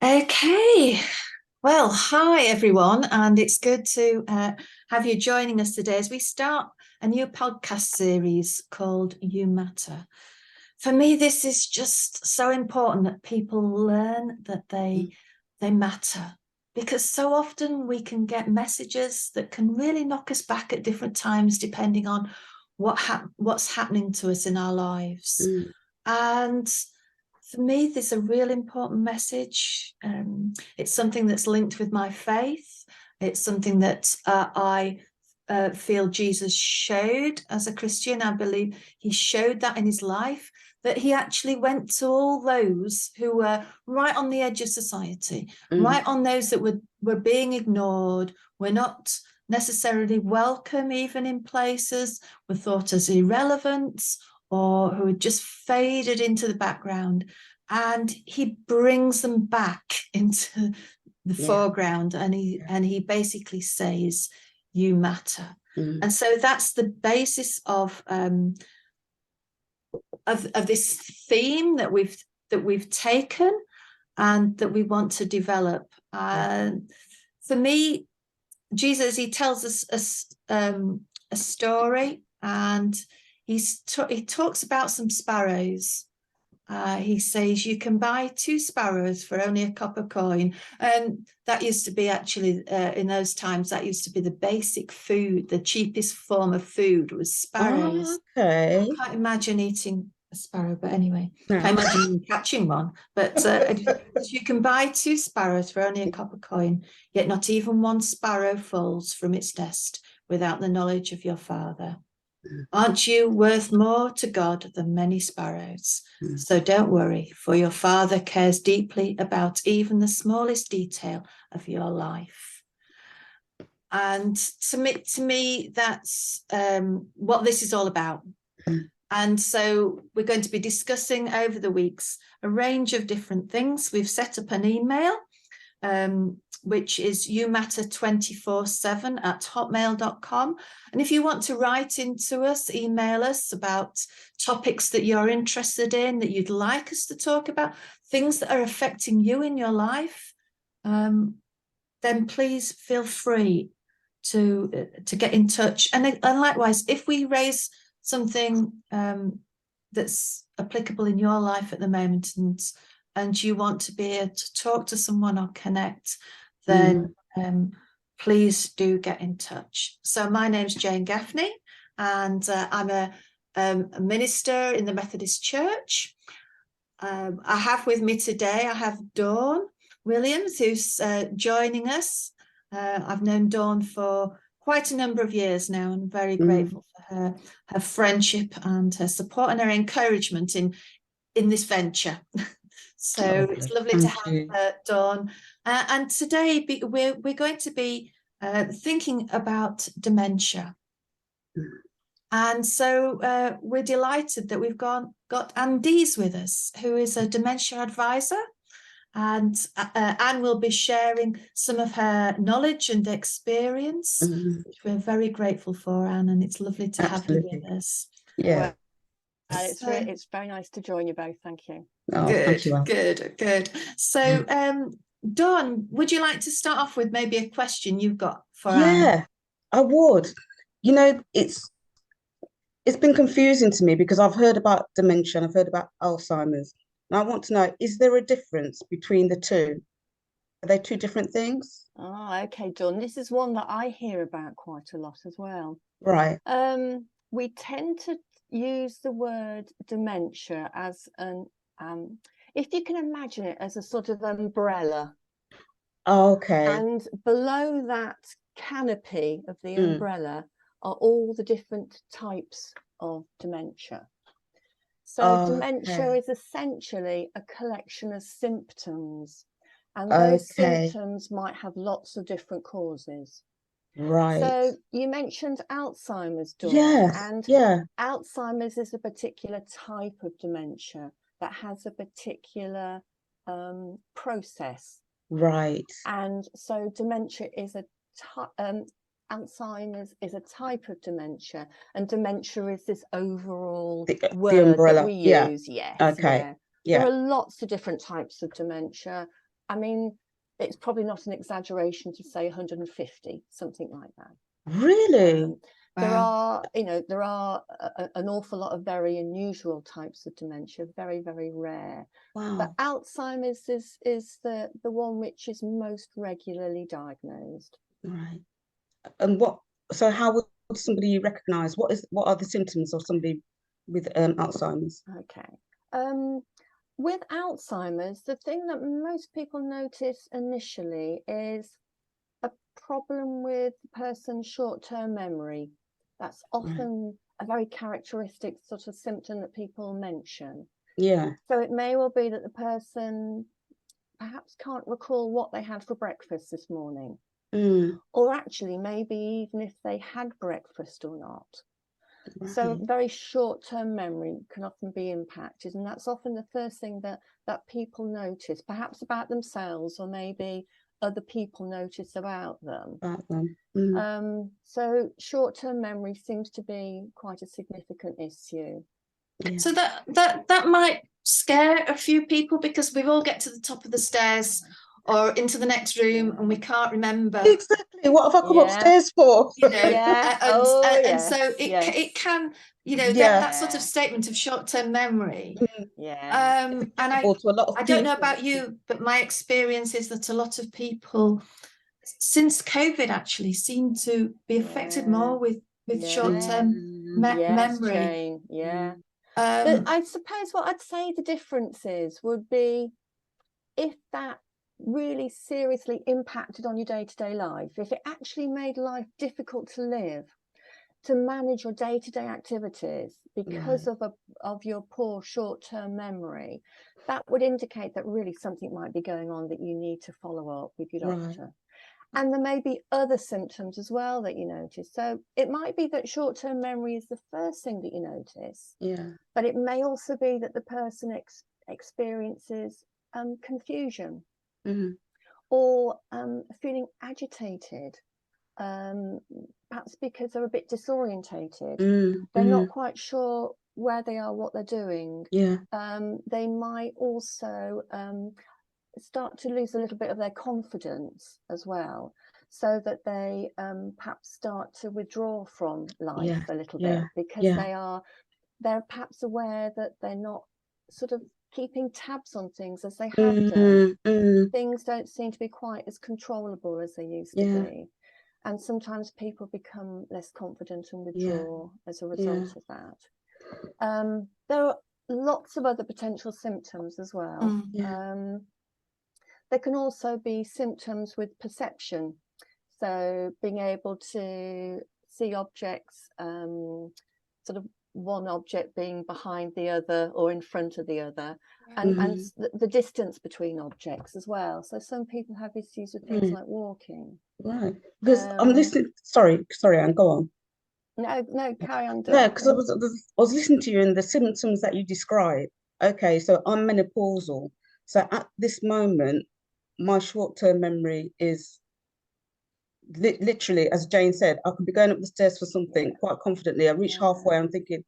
Okay. Well, hi everyone, and it's good to have you joining us today as we start a new podcast series called You Matter. For me, this is just so important that people learn that they matter, because so often we can get messages that can really knock us back at different times depending on what's happening to us in our lives. Mm, And for me, there's a real important message. It's something that's linked with my faith. It's something that I feel Jesus showed as a Christian. I believe he showed that in his life, that he actually went to all those who were right on the edge of society, mm, right on those that were being ignored, were not necessarily welcome even in places, were thought as irrelevant, or who had just faded into the background. And he brings them back into the yeah. foreground, and Yeah. he basically says, you matter. Mm, And so that's the basis of this theme that we've taken and that we want to develop. mm. And for me, Jesus, he tells us a story, and he talks about some sparrows. He says you can buy two sparrows for only a copper coin. And that used to be actually, in those times, that used to be the basic food. The cheapest form of food was Oh, sparrows. I okay. can't imagine eating a sparrow, but anyway, No. can't imagine catching one. But you can buy two sparrows for only a copper coin, yet not even one sparrow falls from its nest without the knowledge of your Father. Aren't you worth more to God than many sparrows? Mm, So don't worry, for your Father cares deeply about even the smallest detail of your life. And to me, that's what this is all about. mm, And so we're going to be discussing over the weeks a range of different things. We've set up an email, which is youmatter247@hotmail.com. And if you want to write into us, email us about topics that you're interested in, that you'd like us to talk about, things that are affecting you in your life, then please feel free to get in touch. And likewise, if we raise something that's applicable in your life at the moment, and you want to be able to talk to someone or connect, mm. then please do get in touch. So my name's Jane Gaffney, and I'm a minister in the Methodist Church. I have with me today, I have Dawn Williams, who's joining us. I've known Dawn for quite a number of years now, and very Mm. grateful for her friendship and her support and her encouragement in this venture. So Oh, it's bless. lovely to Thank have you. Dawn. And today we're going to be thinking about dementia. Mm. And so we're delighted that we've got Anne Dees with us, who is a dementia advisor. And Anne will be sharing some of her knowledge and experience, Mm. which we're very grateful for, Anne, and it's lovely to have you with Absolutely. us. Yeah. Well, So it's very nice to join you both. Thank you. Oh, thank good, you, Al. good, good. So, Dawn, would you like to start off with maybe a question you've got for Anne? Yeah, I would. You know, it's been confusing to me because I've heard about dementia and I've heard about Alzheimer's. And I want to know, is there a difference between the two? Are they two different things? Ah, okay, Dawn. This is one that I hear about quite a lot as well. Right. We tend to use the word dementia as if you can imagine it as a sort of umbrella, Okay. and below that canopy of the Mm. umbrella are all the different types of dementia. So dementia Okay. is essentially a collection of symptoms, and those Okay. symptoms might have lots of different causes. Right. So you mentioned Alzheimer's, Dawn, Yes. and Yeah. Alzheimer's is a particular type of dementia that has a particular process. Right. And so dementia is Alzheimer's is a type of dementia, and dementia is this overall The word that umbrella. we Yeah. use. Yes, Okay. yeah. There Yeah. are lots of different types of dementia. I mean, it's probably not an exaggeration to say 150, something like that. Really? There Wow. are, there are an awful lot of very unusual types of dementia, very, very rare. But Wow. Alzheimer's is the one which is most regularly diagnosed. Right. And so how would somebody recognize what are the symptoms of somebody with Alzheimer's? Okay. With Alzheimer's, the thing that most people notice initially is a problem with the person's short-term memory. That's often a very characteristic sort of symptom that people mention. Yeah. So it may well be that the person perhaps can't recall what they had for breakfast this morning, or actually maybe even if they had breakfast or not. Right. So very short-term memory can often be impacted, and that's often the first thing that people notice, perhaps about themselves, or maybe other people notice about them. So short-term memory seems to be quite a significant issue. Yeah. So that might scare a few people, because we all get to the top of the stairs or into the next room and we can't remember exactly what have I come upstairs for. You know, and so it can, that sort of statement of short-term memory. And I don't know about you, but my experience is that a lot of people since COVID actually seem to be affected more with short-term memory. I suppose what I'd say the difference would be if that really seriously impacted on your day-to-day life, if it actually made life difficult to live, to manage your day-to-day activities because of your poor short-term memory, that would indicate that really something might be going on that you need to follow up with your doctor. And there may be other symptoms as well that you notice. So it might be that short-term memory is the first thing that you notice. But it may also be that the person experiences confusion or feeling agitated, perhaps because they're a bit disorientated. They're not quite sure where they are, what they're doing. They might also start to lose a little bit of their confidence as well, so that they perhaps start to withdraw from life a little bit, because they're perhaps aware that they're not sort of keeping tabs on things as they have done. Things don't seem to be quite as controllable as they used to be, and sometimes people become less confident and withdraw as a result of that. There are lots of other potential symptoms as well. There can also be symptoms with perception, so being able to see objects, sort of one object being behind the other or in front of the other, and the distance between objects as well. So some people have issues with things like walking. Because I'm listening. Sorry, Anne, go on. No, carry on. Yeah, because I was listening to you and the symptoms that you described. Okay, so I'm menopausal. So at this moment, my short-term memory is literally, as Jane said, I could be going up the stairs for something quite confidently. I reach halfway, I'm thinking,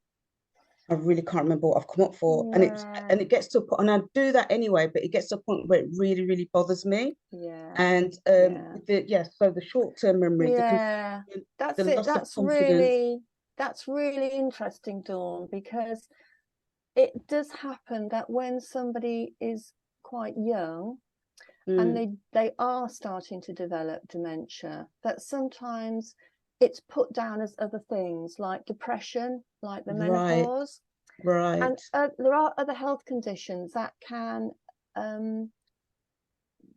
I really can't remember what I've come up for. And it gets to a point, and I do that anyway, but it gets to a point where it really, really bothers me. And so the short-term memory, that's the it. loss of confidence. That's really interesting, Dawn, because it does happen that when somebody is quite young and they are starting to develop dementia, that sometimes it's put down as other things like depression, like the menopause. And there are other health conditions that can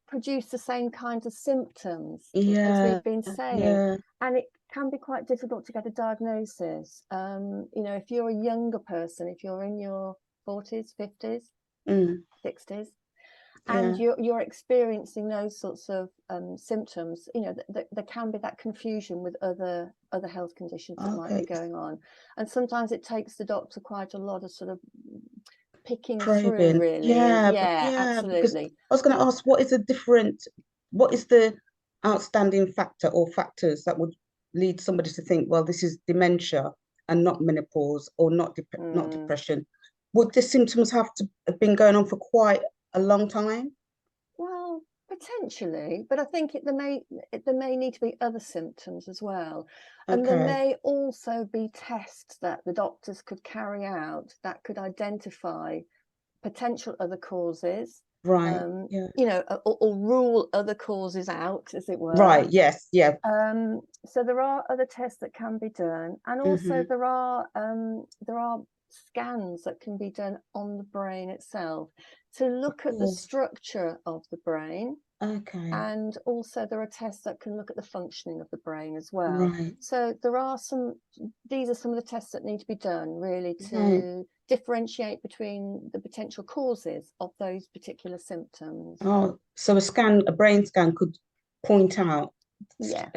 produce the same kinds of symptoms as we've been saying. And it can be quite difficult to get a diagnosis. If you're a younger person, if you're in your 40s, 50s, 60s, and you're experiencing those sorts of symptoms, there can be that confusion with other health conditions that might be going on. And sometimes it takes the doctor quite a lot of sort of picking through, really. Absolutely. I was going to ask, what is the outstanding factor or factors that would lead somebody to think, well, this is dementia and not menopause or not depression? Would the symptoms have to have been going on for quite a long time? Well, Potentially, but I think there may need to be other symptoms as well, and there Okay. may also be tests that the doctors could carry out that could identify potential other causes, Right. Yeah. you know, or rule other causes out, as it were. Right. Yes. Yeah. So there are other tests that can be done, and also there are scans that can be done on the brain itself to look at the structure of the brain. Okay. And also there are tests that can look at the functioning of the brain as well. Right. So these are some of the tests that need to be done really to Right. differentiate between the potential causes of those particular symptoms. Oh, so a brain scan could point out Yeah.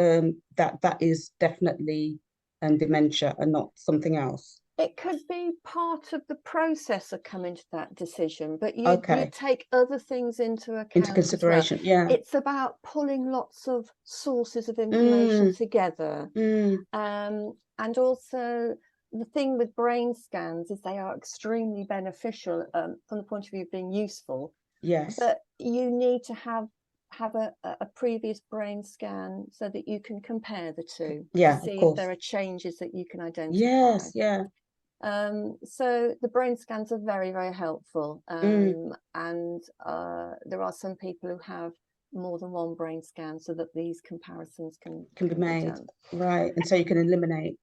that is definitely dementia and not something else. It could be part of the process of coming to that decision, but you take other things into account Into consideration. as well. Yeah. It's about pulling lots of sources of information together. And also the thing with brain scans is they are extremely beneficial from the point of view of being useful. Yes. But you need to have a previous brain scan so that you can compare the two to see if there are changes that you can identify. Yes. Yeah. So the brain scans are very, very helpful. And there are some people who have more than one brain scan so that these comparisons can be made. Done. Right. And so you can eliminate.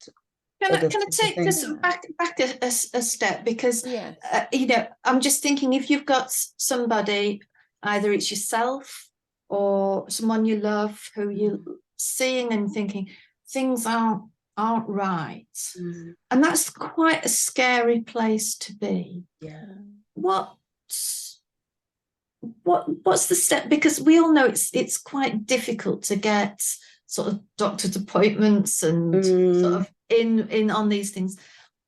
Can I take this back a step? Because, you know, I'm just thinking, if you've got somebody, either it's yourself or someone you love who you're seeing and thinking things aren't right, and that's quite a scary place to be. Yeah. What's the step? Because we all know it's quite difficult to get sort of doctor's appointments and sort of in on these things.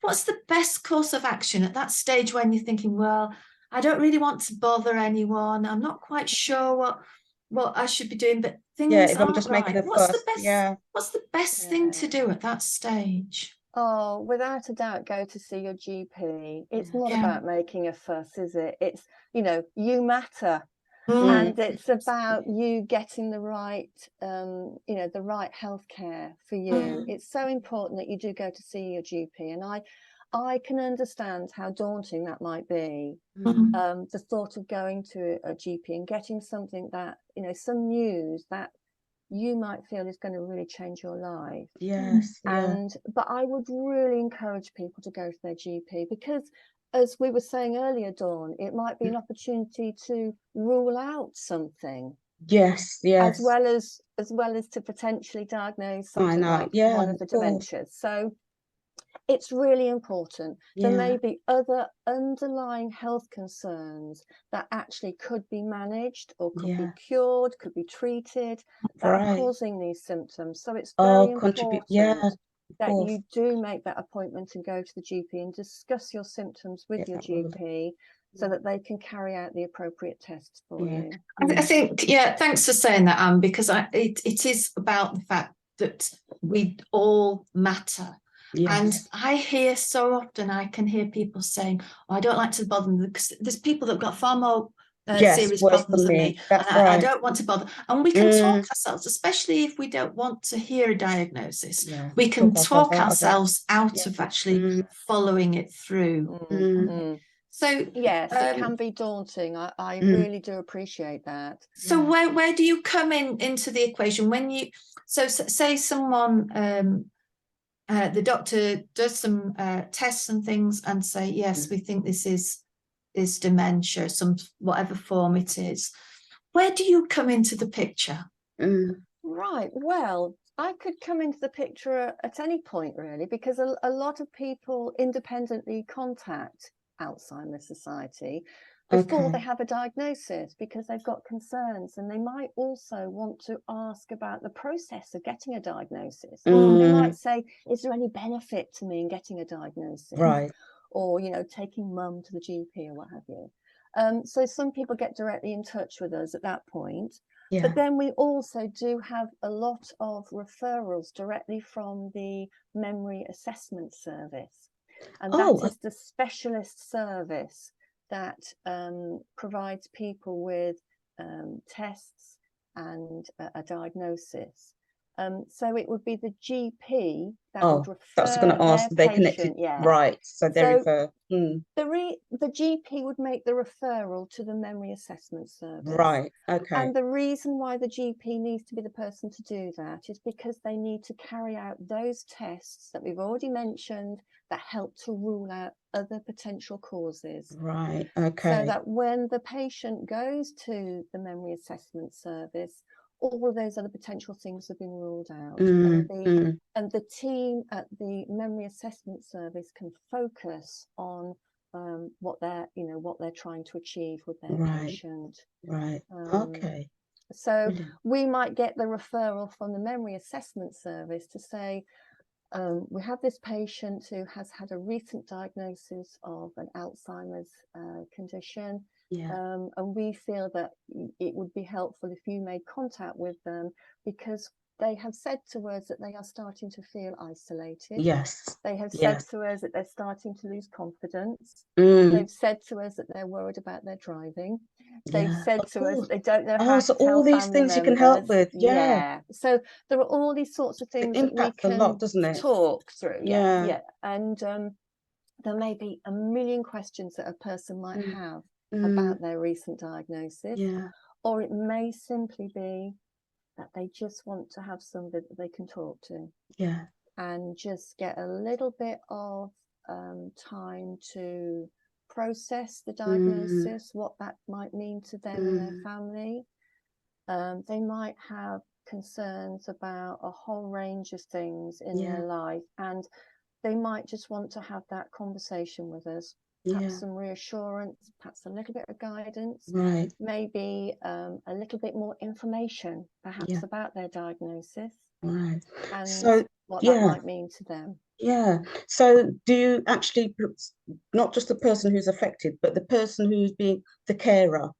What's the best course of action at that stage when you're thinking, well, I don't really want to bother anyone, I'm not quite sure what I should be doing, but things if I'm aren't just right. making a fuss, what's the best thing to do at that stage? Oh, without a doubt, go to see your GP. It's not about making a fuss, is it? It's, you know, you matter. And it's about you getting the right, you know, the right healthcare for you. It's so important that you do go to see your GP. And I can understand how daunting that might be. The thought of going to a GP and getting something that, you know, some news that you might feel is going to really change your life. Yes. But I would really encourage people to go to their GP, because as we were saying earlier, Dawn, it might be an opportunity to rule out something. Yes. As well as to potentially diagnose something like one of the dementias. So it's really important. There may be other underlying health concerns that actually could be managed or could be cured, could be treated, that are causing these symptoms. So it's very important that you do make that appointment and go to the GP and discuss your symptoms with your GP so that they can carry out the appropriate tests for you. I think, thanks for saying that, Anne, because it is about the fact that we all matter. And I hear so often, I can hear people saying, oh, I don't like to bother them, because there's people that've got far more serious problems than me. I don't want to bother. And we can talk ourselves, especially if we don't want to hear a diagnosis. We can talk ourselves out of actually following it through. So yes, it can be daunting. I really do appreciate that. So where do you come into the equation when you say someone the doctor does some tests and things and say, yes, we think this is dementia, some whatever form it is. Where do you come into the picture? Right. Well, I could come into the picture at any point, really, because a lot of people independently contact Alzheimer's Society before they have a diagnosis, because they've got concerns, and they might also want to ask about the process of getting a diagnosis. They might say, is there any benefit to me in getting a diagnosis? Right. Or, you know, taking mum to the GP or what have you. So some people get directly in touch with us at that point. But then we also do have a lot of referrals directly from the Memory Assessment Service. And that is the specialist service that provides people with tests and a diagnosis. So it would be the GP that would refer that's going to ask, their they patient. connected, Yeah, right? So they refer. The GP would make the referral to the memory assessment service. Right. Okay. And the reason why the GP needs to be the person to do that is because they need to carry out those tests that we've already mentioned that help to rule out other potential causes. Right. Okay. So that when the patient goes to the memory assessment service, all of those other potential things have been ruled out. And the team at the memory assessment service can focus on what they're trying to achieve with their patient. Right. Okay. So we might get the referral from the memory assessment service to say, we have this patient who has had a recent diagnosis of an Alzheimer's condition. Yeah. And we feel that it would be helpful if you made contact with them, because they have said to us that they are starting to feel isolated. Yes. They have said to us that they're starting to lose confidence. Mm. They've said to us that they're worried about their driving. They've Yeah, said of to us course. that they don't know how So to tell all these family things you can help members. with. Yeah. So there are all these sorts of It things that we impacts a can lot, doesn't it? talk through. Yeah. And there may be a million questions that a person might have Mm. about their recent diagnosis. Yeah. Or it may simply be that they just want to have somebody that they can talk to. Yeah. And just get a little bit of time to process the diagnosis, what that might mean to them and their family. They might have concerns about a whole range of things in their life, and they might just want to have that conversation with us. Perhaps some reassurance, perhaps a little bit of guidance, Right. maybe a little bit more information, perhaps about their diagnosis, right. and So what that might mean to them. Yeah. So do you actually, not just the person who's affected, but the person who's being the carer,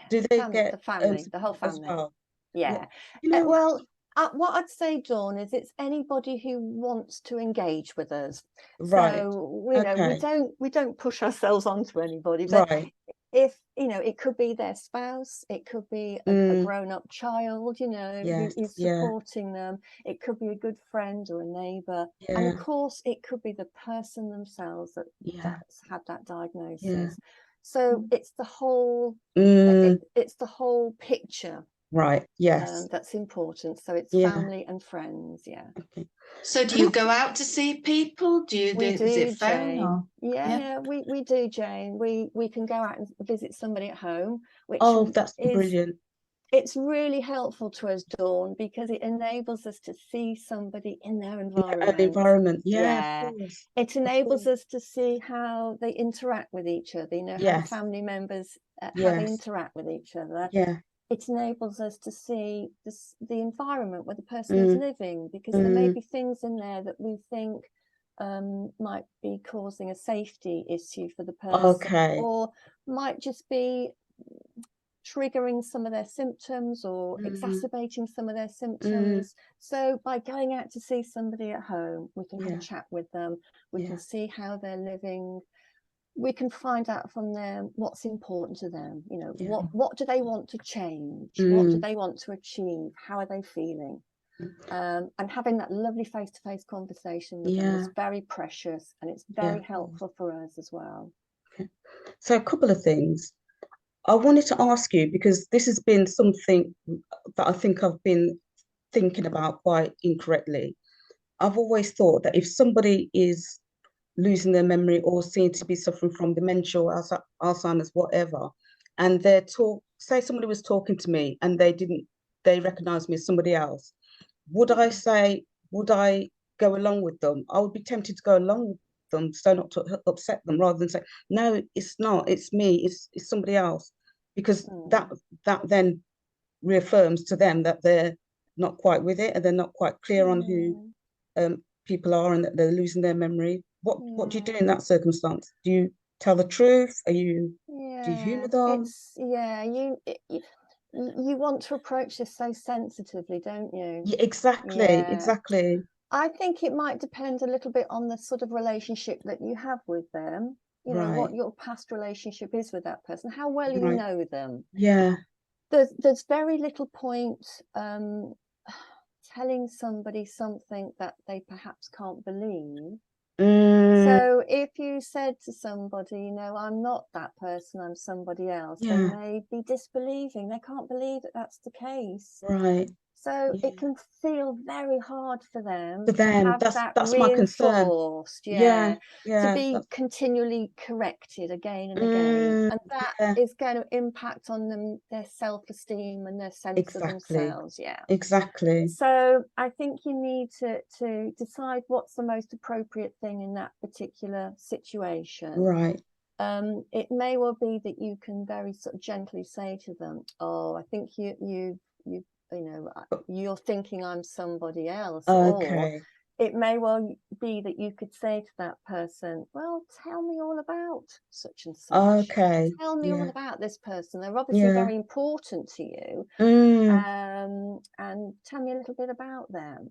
do they get the family, the whole as family? well? Yeah. You know, Well, what I'd say, Dawn, is it's anybody who wants to engage with us. right. So we don't push ourselves onto anybody, but Right. if it could be their spouse, it could be a grown-up child, Yes. who's supporting them. It could be a good friend or a neighbor, and of course, it could be the person themselves that's had that diagnosis. So it's the whole it's the whole picture. Right. Yes. That's important. So it's family and friends. Yeah. Okay. So do you go out to see people? Is it phone Jane. or? Yeah, we do, Jane. We can go out and visit somebody at home, which That's brilliant. It's really helpful to us, Dawn, because it enables us to see somebody in their environment. Yeah. Of course. It enables us to see how they interact with each other, how the family members, how they interact with each other. Yeah. It enables us to see the environment where the person is living, because there may be things in there that we think might be causing a safety issue for the person, or might just be triggering some of their symptoms or exacerbating some of their symptoms. So by going out to see somebody at home, we can have a chat with them, we can see how they're living, we can find out from them what's important to them, what do they want to change, what do they want to achieve, how are they feeling, and having that lovely face-to-face conversation with them is very precious, and it's very helpful for us as well. So a couple of things I wanted to ask you, because this has been something that I think I've been thinking about quite incorrectly. I've always thought that if somebody is losing their memory or seem to be suffering from dementia or Alzheimer's, whatever, and say somebody was talking to me and they recognise me as somebody else, would I go along with them? I would be tempted to go along with them, so not to upset them, rather than say, no, it's not, it's me, it's somebody else, because that then reaffirms to them that they're not quite with it, and they're not quite clear on who people are, and that they're losing their memory. What do you do in that circumstance? Do you tell the truth? Do you humour them? You want to approach this so sensitively, don't you? Yeah, exactly. I think it might depend a little bit on the sort of relationship that you have with them, what your past relationship is with that person, how well you know them. there's very little point telling somebody something that they perhaps can't believe. So if you said to somebody, you know, I'm not that person, I'm somebody else, they may be disbelieving. They can't believe that that's the case. Right. So it can feel very hard for them For to them, have that that's my concern. reinforced, Yeah, to be continually corrected again and again. And that is going to impact on them, their self-esteem and their sense of themselves. Exactly. So I think you need to decide what's the most appropriate thing in that particular situation. Right. It may well be that you can very sort of gently say to them, oh, I think you know, you're thinking I'm somebody else. Okay. Or it may well be that you could say to that person, well, tell me all about such and such. Okay. Tell me all about this person. They're obviously very important to you. And tell me a little bit about them.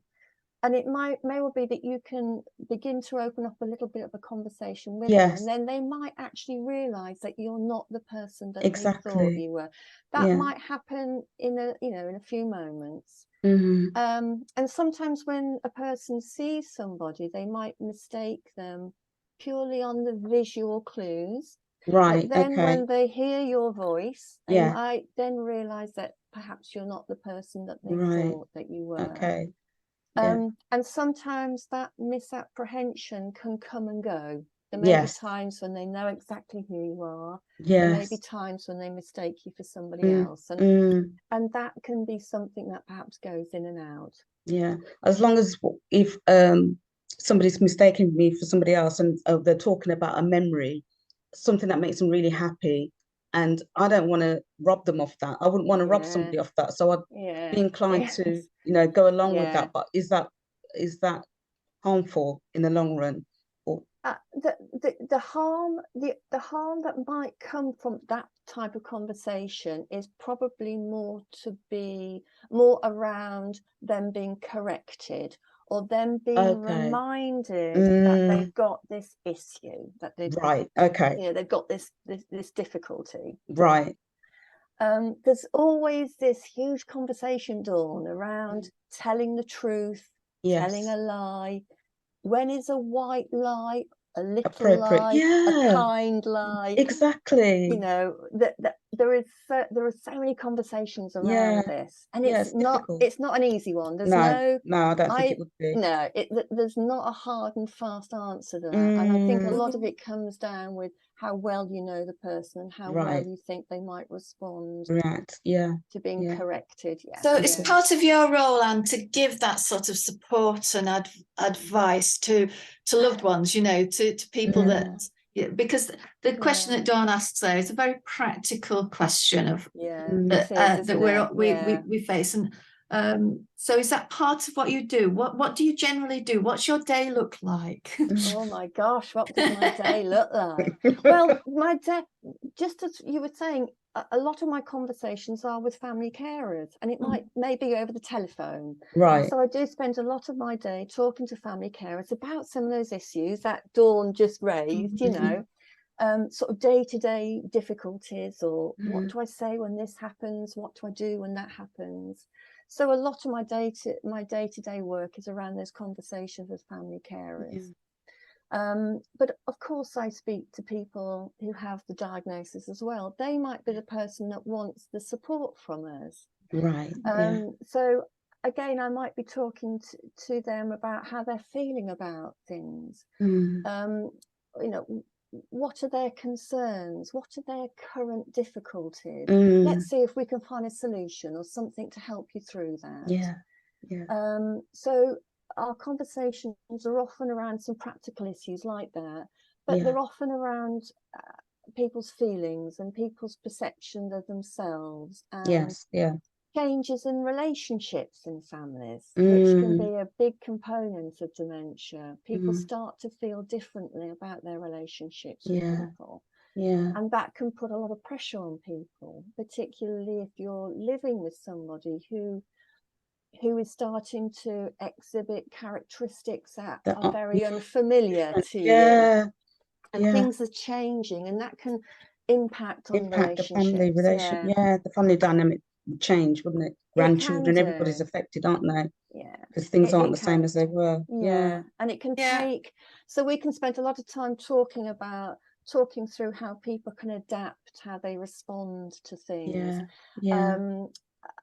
And it may well be that you can begin to open up a little bit of a conversation with them, and then they might actually realise that you're not the person that they thought you were. That might happen in a few moments. And sometimes when a person sees somebody, they might mistake them purely on the visual clues. Right. But then when they hear your voice, they might then realise that perhaps you're not the person that they thought that you were. Okay. And sometimes that misapprehension can come and go. There may be times when they know exactly who you are. There may be times when they mistake you for somebody else. And that can be something that perhaps goes in and out. Yeah. As long as if somebody's mistaken me for somebody else and they're talking about a memory, something that makes them really happy, and I don't want to rob them of that. I wouldn't want to rob somebody of that. So I'd be inclined to, go along with that. But is that harmful in the long run? Or the harm that might come from that type of conversation is probably more around them being corrected, or them being reminded that they've got this issue, that they've they've got this difficulty. Right. There's always this huge conversation, Dawn, around telling the truth, telling a lie. When is a white lie a little lie, a kind lie? Exactly. You know, that there are so many conversations around this, and it's not an easy one. There's no, I don't think it would be. No, there's not a hard and fast answer to that. And I think a lot of it comes down with how well you know the person and how well you think they might respond to being corrected. So it's part of your role, Anne, to give that sort of support and advice to loved ones, to people that, because the question that Dawn asks there is a very practical question of that we face. And so is that part of what you do? What do you generally do? What's your day look like? Oh my gosh, what does my day look like? Well, my day, just as you were saying, a lot of my conversations are with family carers, and it may be over the telephone. Right. So I do spend a lot of my day talking to family carers about some of those issues that Dawn just raised, sort of day-to-day difficulties, or what do I say when this happens? What do I do when that happens? So a lot of my day-to-day work is around those conversations with family carers. But of course I speak to people who have the diagnosis as well. They might be the person that wants the support from us. Right. So again, I might be talking to them about how they're feeling about things. What are their concerns? What are their current difficulties? Let's see if we can find a solution or something to help you through that. So our conversations are often around some practical issues like that, but they're often around people's feelings and people's perception of themselves, and changes in relationships in families, which can be a big component of dementia. People start to feel differently about their relationships with people. And that can put a lot of pressure on people, particularly if you're living with somebody who is starting to exhibit characteristics that are very unfamiliar to you. And things are changing, and that can impact on relationships. The family relation, the family dynamic change, wouldn't it? It can Grandchildren, everybody's do. affected, aren't they? Yeah. Because things aren't It the same can. as they were. Yeah. And it can Yeah. take, so we can spend a lot of time talking through how people can adapt, how they respond to things. Yeah.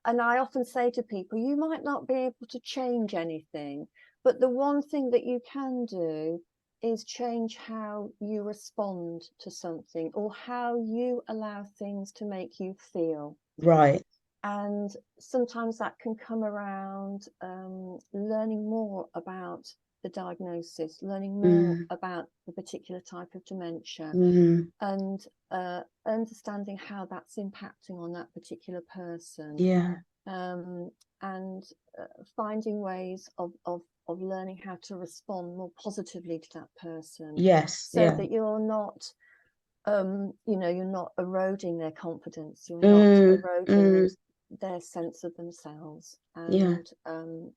And I often say to people, you might not be able to change anything, but the one thing that you can do is change how you respond to something, or how you allow things to make you feel. Right. And sometimes that can come around learning more about the diagnosis, learning more about the particular type of dementia, and understanding how that's impacting on that particular person. Yeah. And finding ways of learning how to respond more positively to that person. Yes. So that you're not, you're not eroding their confidence. You're not eroding their sense of themselves. And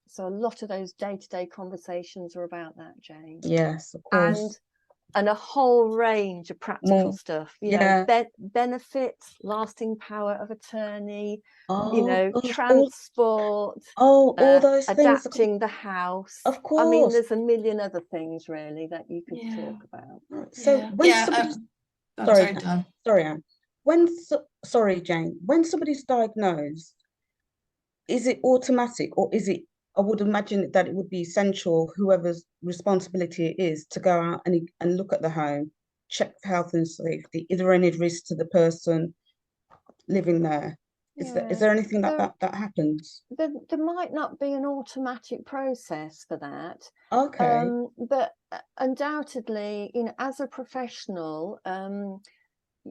so a lot of those day-to-day conversations are about that, Jane. Yes, of course. And a whole range of practical stuff, benefits, lasting power of attorney, transport, all those things, adapting the house. Of course. I mean, there's a million other things really that you could talk about. So when somebody, sorry, Anne. Sorry, Jane. When somebody's diagnosed, is it automatic, or is it? I would imagine that it would be essential, whoever's responsibility it is, to go out and look at the home, check for health and safety. Is there any risk to the person living there? Is there anything that happens? There might not be an automatic process for that. Okay. But undoubtedly, as a professional,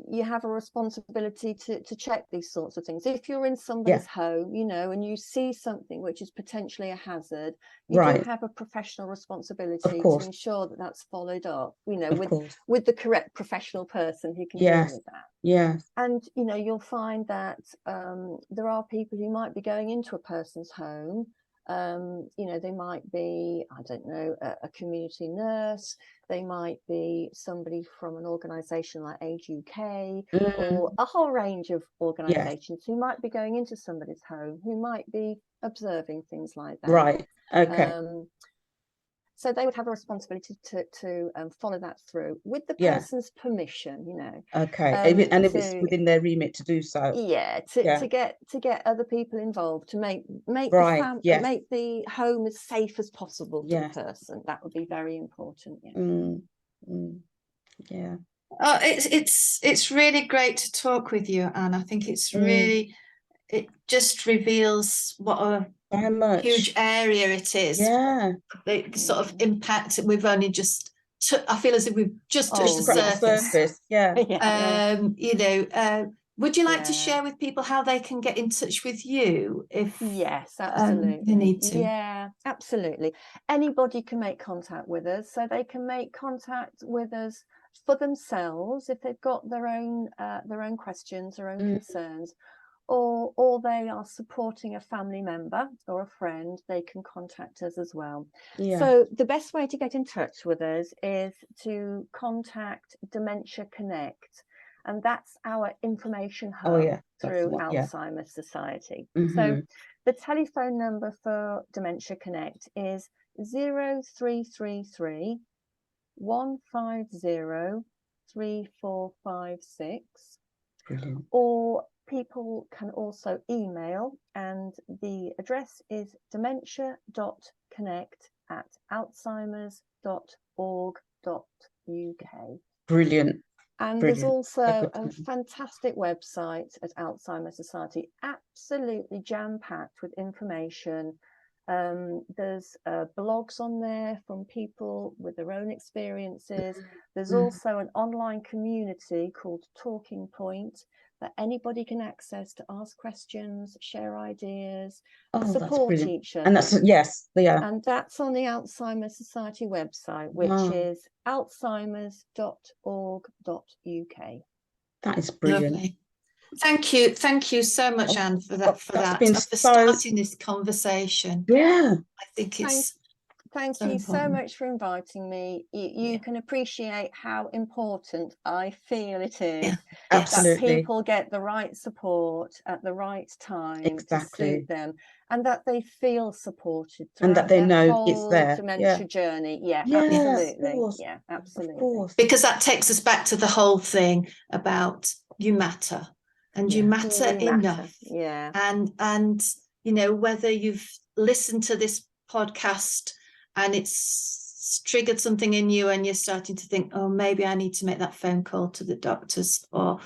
you have a responsibility to check these sorts of things. If you're in somebody's home, and you see something which is potentially a hazard, you do have a professional responsibility to ensure that that's followed up, with the correct professional person who can deal with that. Yeah. And, you'll find that there are people who might be going into a person's home. They might be, I don't know, a community nurse. They might be somebody from an organisation like Age UK, or a whole range of organisations who might be going into somebody's home, who might be observing things like that. Right. Okay. So they would have a responsibility to follow that through with the person's permission, Okay. And if it's within their remit to do so. To get other people involved, to make the home as safe as possible for the person. That would be very important. Yeah. Oh, it's really great to talk with you, Anne. I think it's really, it just reveals what a huge area it is. Yeah. The sort of impact we've only just, I feel as if we've just touched the surface. Yeah. Would you like to share with people how they can get in touch with you if absolutely they need to? Yeah, absolutely. Anybody can make contact with us, so they can make contact with us for themselves if they've got their own questions, their own concerns, or they are supporting a family member or a friend. They can contact us as well. So the best way to get in touch with us is to contact Dementia Connect, and that's our information hub through Alzheimer's Society. So the telephone number for Dementia Connect is 0333 150 3456. Brilliant. Or people can also email, and the address is dementia.connect@alzheimers.org.uk. Brilliant. And there's also a fantastic website at Alzheimer's Society, absolutely jam-packed with information. There's blogs on there from people with their own experiences. There's also an online community called Talking Point that anybody can access to ask questions, share ideas, support each other. And that's And that's on the Alzheimer's Society website, which is alzheimers.org.uk. That is brilliant. Lovely. Thank you so much, Anne, for starting this conversation. Yeah, I think it's Thank you so much for inviting me. You can appreciate how important I feel it is Absolutely. that people get the right support at the right time to suit them, and that they feel supported and that they know it's there. Dementia journey. Absolutely. Absolutely. Of course. Because that takes us back to the whole thing about you matter, and you matter enough. And you know, whether you've listened to this podcast and it's triggered something in you and you're starting to think, oh, maybe I need to make that phone call to the doctors, or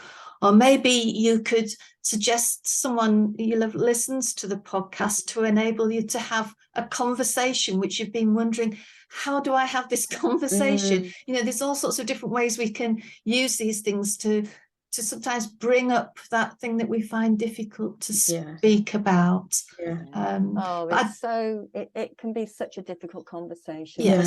maybe you could suggest someone you love listens to the podcast to enable you to have a conversation which you've been wondering, how do I have this conversation? You know, there's all sorts of different ways we can use these things to sometimes bring up that thing that we find difficult to speak about. It can be such a difficult conversation. But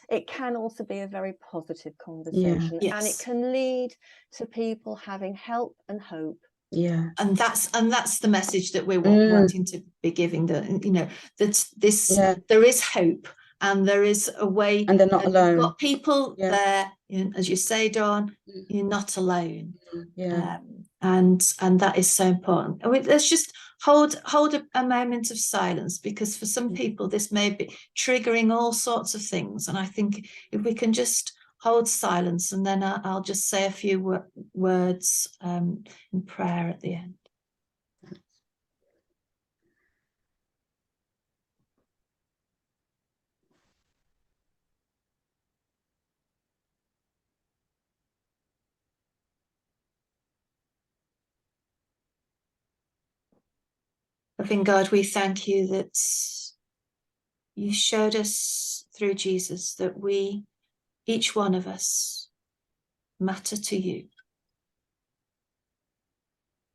it can also be a very positive conversation, and it can lead to people having help and hope. And that's the message that we're wanting to be giving, that, you know, that this there is hope, and there is a way, and they're not alone. You've got people there, you know, as you say, Dawn, you're not alone. And that is so important. I mean, let's just hold a moment of silence, because for some people this may be triggering all sorts of things, and I think if we can just hold silence, and then I'll just say a few words in prayer at the end. Loving God, we thank you that you showed us through Jesus that we, each one of us, matter to you.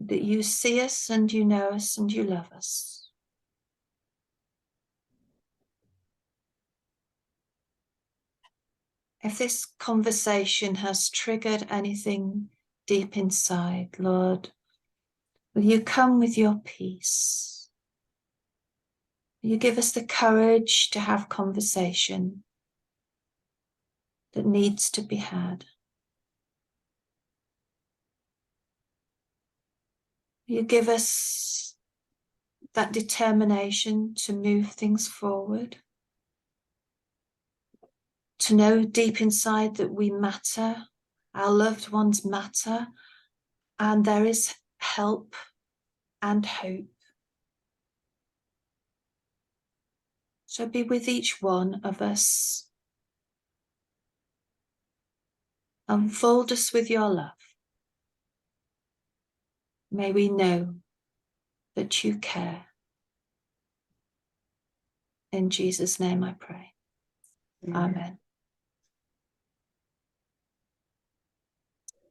That you see us and you know us and you love us. If this conversation has triggered anything deep inside, Lord, will you come with your peace? Will you give us the courage to have conversation that needs to be had? Will you give us that determination to move things forward? To know deep inside that we matter, our loved ones matter, and there is help and hope. So be with each one of us. Unfold us with your love. May we know that you care. In Jesus' name I pray. Amen.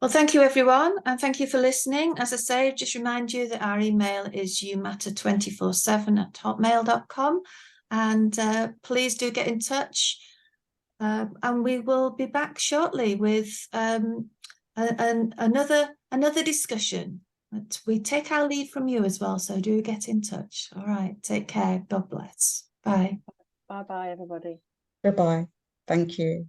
Well, thank you, everyone, and thank you for listening. As I say, just remind you that our email is youmatter247@hotmail.com, and please do get in touch, and we will be back shortly with another discussion. But we take our lead from you as well, so do get in touch. All right, take care. God bless. Bye. Bye-bye, everybody. Bye-bye. Thank you.